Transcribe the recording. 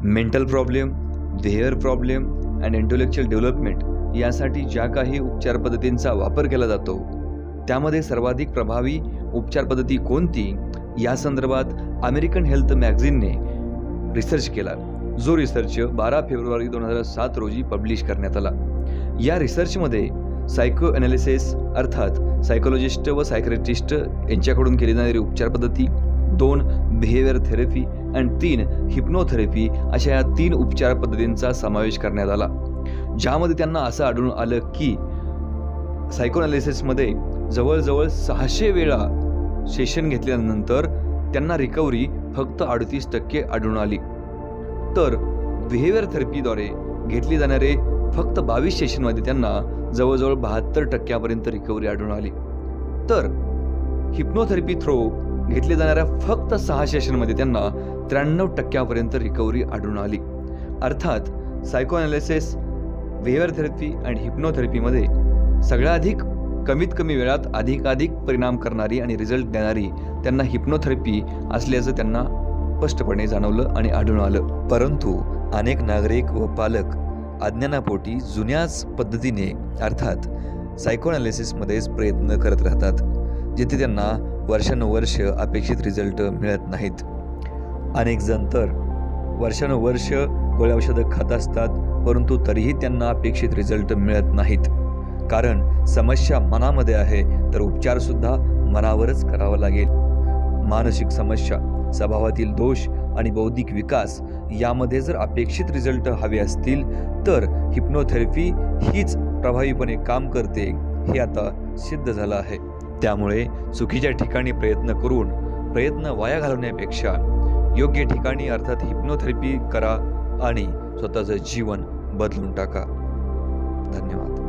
Mental problem, behaviour problem and intellectual development यासाठी ज्या काही उपचार पद्धतींचा वापर केला जातो त्यामध्ये सर्वाधिक प्रभावी उपचार पद्धती कोणती या संदर्भात अमेरिकन हेल्थ मॅगझिनने रिसर्च केला, जो रिसर्च 12 फेब्रुवारी 2007 रोजी पब्लिश करण्यात आला. या रिसर्चमध्ये सायको ॲनालिसिस अर्थात सायकोलॉजिस्ट व सायक्रेटिस्ट यांच्याकडून केली जाणारी उपचार पद्धती, 2 बिहेवियर थेरपी आणि 3 हिप्नोथेरपी अशा या 3 उपचार पद्धतींचा समावेश करण्यात आला. ज्यामध्ये त्यांना असं आढळून आलं की सायको ॲनालिसिसमध्ये जवळजवळ 600 वेळा सेशन घेतल्यानंतर त्यांना रिकव्हरी फक्त 38% आढळून आली. तर बिहेवियर थेरपीद्वारे घेतली जाणारे फक्त 22 सेशनमध्ये त्यांना जवळजवळ 72% रिकव्हरी आढळून आली. तर हिप्नोथेरपी थ्रो घेतले जाणाऱ्या फक्त 6 सेशनमध्ये त्यांना 93% रिकव्हरी आढळून आली. अर्थात सायको ॲनालिसिस, बिहेवियर थेरपी आणि हिप्नोथेरपीमध्ये सगळ्याधिक कमीत कमी वेळात अधिकाधिक परिणाम करणारी आणि रिझल्ट देणारी त्यांना हिप्नोथेरपी असल्याचं त्यांना स्पष्टपणे जाणवलं आणि आढळून आलं. परंतु अनेक नागरिक व पालक अज्ञानापोटी जुन्याच पद्धतीने अर्थात सायको ॲनालिसिसमध्येच प्रयत्न करत राहतात, जिथे त्यांना वर्षानुवर्ष अपेक्षित रिझल्ट मिळत नाहीत. अनेक जण तर वर्षानुवर्ष गोळ्या औषधं खात असतात, परंतु तरीही त्यांना अपेक्षित रिझल्ट मिळत नाहीत. कारण समस्या मनामध्ये आहे, तर उपचारसुद्धा मनावरच करावा लागेल. मानसिक समस्या, स्वभावातील दोष आणि बौद्धिक विकास यामध्ये जर अपेक्षित रिझल्ट हवे असतील तर हिप्नोथेरपी हीच प्रभावीपणे काम करते, हे आता सिद्ध झालं आहे. त्यामुळे चुकीच्या ठिकाणी प्रयत्न करून प्रयत्न वाया घालवण्यापेक्षा योग्य ठिकाणी अर्थात हिप्नोथेरपी करा आणि स्वतःचं जीवन बदलून टाका. धन्यवाद.